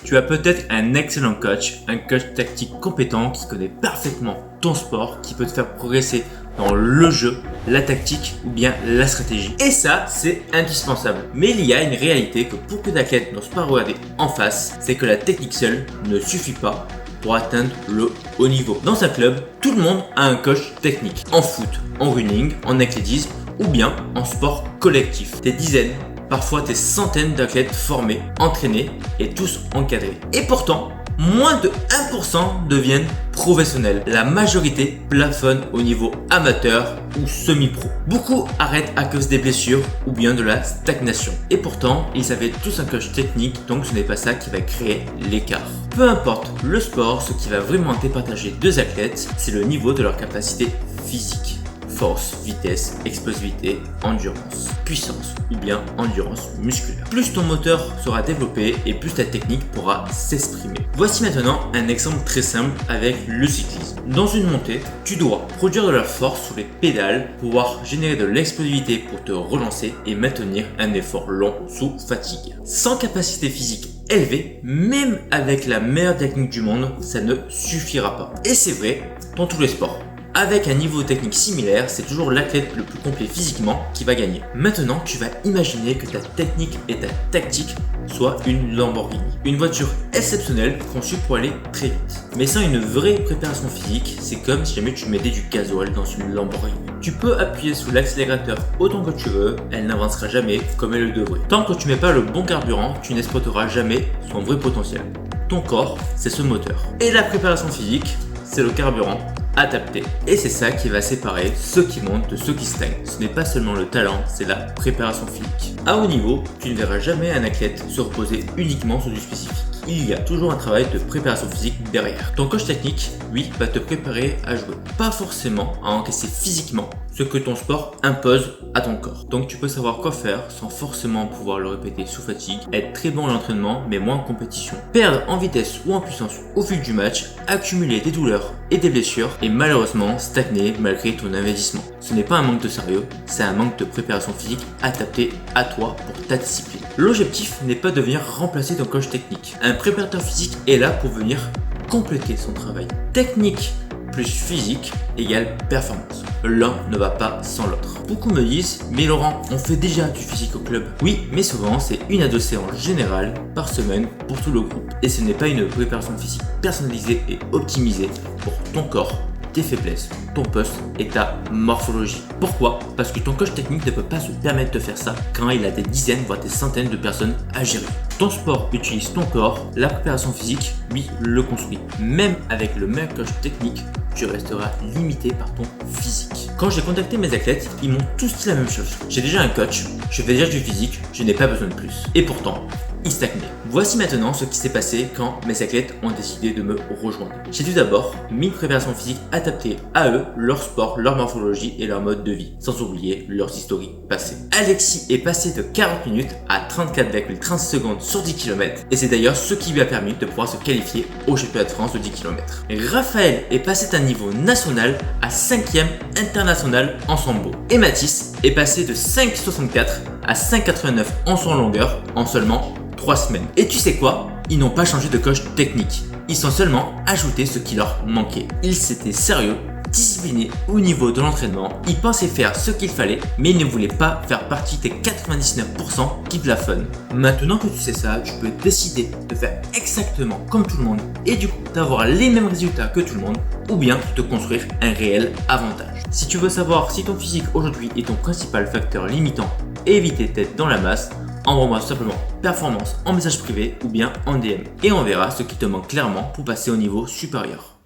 Tu as peut-être un excellent coach, un coach tactique compétent qui connaît parfaitement ton sport, qui peut te faire progresser dans le jeu, la tactique ou bien la stratégie. Et ça, c'est indispensable. Mais il y a une réalité que beaucoup d'athlètes n'osent pas regarder en face, c'est que la technique seule ne suffit pas pour atteindre le haut niveau. Dans un club, tout le monde a un coach technique. En foot, en running, en athlétisme ou bien en sport collectif. Des dizaines, parfois des centaines d'athlètes formés, entraînés et tous encadrés. Et pourtant, moins de 1% deviennent professionnels. La majorité plafonne au niveau amateur ou semi-pro. Beaucoup arrêtent à cause des blessures ou bien de la stagnation. Et pourtant, ils avaient tous un coach technique, donc ce n'est pas ça qui va créer l'écart. Peu importe le sport, ce qui va vraiment départager deux athlètes, c'est le niveau de leur capacité physique. Force, vitesse, explosivité, endurance, puissance ou bien endurance musculaire. Plus ton moteur sera développé et plus ta technique pourra s'exprimer. Voici maintenant un exemple très simple avec le cyclisme. Dans une montée, tu dois produire de la force sur les pédales, pouvoir générer de l'explosivité pour te relancer et maintenir un effort long sous fatigue. Sans capacité physique élevée, même avec la meilleure technique du monde, ça ne suffira pas. Et c'est vrai dans tous les sports. Avec un niveau technique similaire, c'est toujours l'athlète le plus complet physiquement qui va gagner. Maintenant, tu vas imaginer que ta technique et ta tactique soient une Lamborghini. Une voiture exceptionnelle conçue pour aller très vite. Mais sans une vraie préparation physique, c'est comme si jamais tu mettais du gasoil dans une Lamborghini. Tu peux appuyer sur l'accélérateur autant que tu veux, elle n'avancera jamais comme elle le devrait. Tant que tu mets pas le bon carburant, tu n'exploiteras jamais son vrai potentiel. Ton corps, c'est ce moteur. Et la préparation physique, c'est le carburant adapté. Et c'est ça qui va séparer ceux qui montent de ceux qui stagnent. Ce n'est pas seulement le talent, c'est la préparation physique. À haut niveau, tu ne verras jamais un athlète se reposer uniquement sur du spécifique. Il y a toujours un travail de préparation physique derrière. Ton coach technique, lui, va te préparer à jouer. Pas forcément à encaisser physiquement ce que ton sport impose à ton corps. Donc tu peux savoir quoi faire sans forcément pouvoir le répéter sous fatigue, être très bon à l'entraînement mais moins en compétition, perdre en vitesse ou en puissance au fil du match, accumuler des douleurs et des blessures et malheureusement stagner malgré ton investissement. Ce n'est pas un manque de sérieux, c'est un manque de préparation physique adapté à toi pour ta discipline. L'objectif n'est pas de venir remplacer ton coach technique. Un préparateur physique est là pour venir compléter son travail. Technique plus physique égale performance. L'un ne va pas sans l'autre. Beaucoup me disent, mais Laurent, on fait déjà du physique au club. Oui, mais souvent c'est 1 à 2 séances générales par semaine pour tout le groupe. Et ce n'est pas une préparation physique personnalisée et optimisée pour ton corps, tes faiblesses, ton poste et ta morphologie. Pourquoi? Parce que ton coach technique ne peut pas se permettre de faire ça quand il a des dizaines voire des centaines de personnes à gérer. Ton sport utilise ton corps, la préparation physique, lui, le construit. Même avec le meilleur coach technique, tu resteras limité par ton physique. Quand j'ai contacté mes athlètes, ils m'ont tous dit la même chose. J'ai déjà un coach, je fais déjà du physique, je n'ai pas besoin de plus. Et pourtant, ils stagnaient. Voici maintenant ce qui s'est passé quand mes athlètes ont décidé de me rejoindre. J'ai tout d'abord mis une préparation physique adaptée à eux, leur sport, leur morphologie et leur mode de vie, sans oublier leurs historiques passés. Alexis est passé de 40 minutes à 34,30 secondes sur 10 km et c'est d'ailleurs ce qui lui a permis de pouvoir se qualifier au championnat de France de 10 km. Raphaël est passé d'un niveau national à 5e international en sambo. Et Mathis est passé de 5,64 à 5,89 en son longueur en seulement 3 semaines. Et tu sais quoi? Ils n'ont pas changé de coach technique. Ils ont seulement ajouté ce qui leur manquait. Ils s'étaient sérieux, disciplinés au niveau de l'entraînement. Ils pensaient faire ce qu'il fallait, mais ils ne voulaient pas faire partie des 99% qui plafonnent. Maintenant que tu sais ça, tu peux décider de faire exactement comme tout le monde et du coup d'avoir les mêmes résultats que tout le monde ou bien de construire un réel avantage. Si tu veux savoir si ton physique aujourd'hui est ton principal facteur limitant et éviter d'être dans la masse, envoie-moi simplement performance en message privé ou bien en DM et on verra ce qui te manque clairement pour passer au niveau supérieur.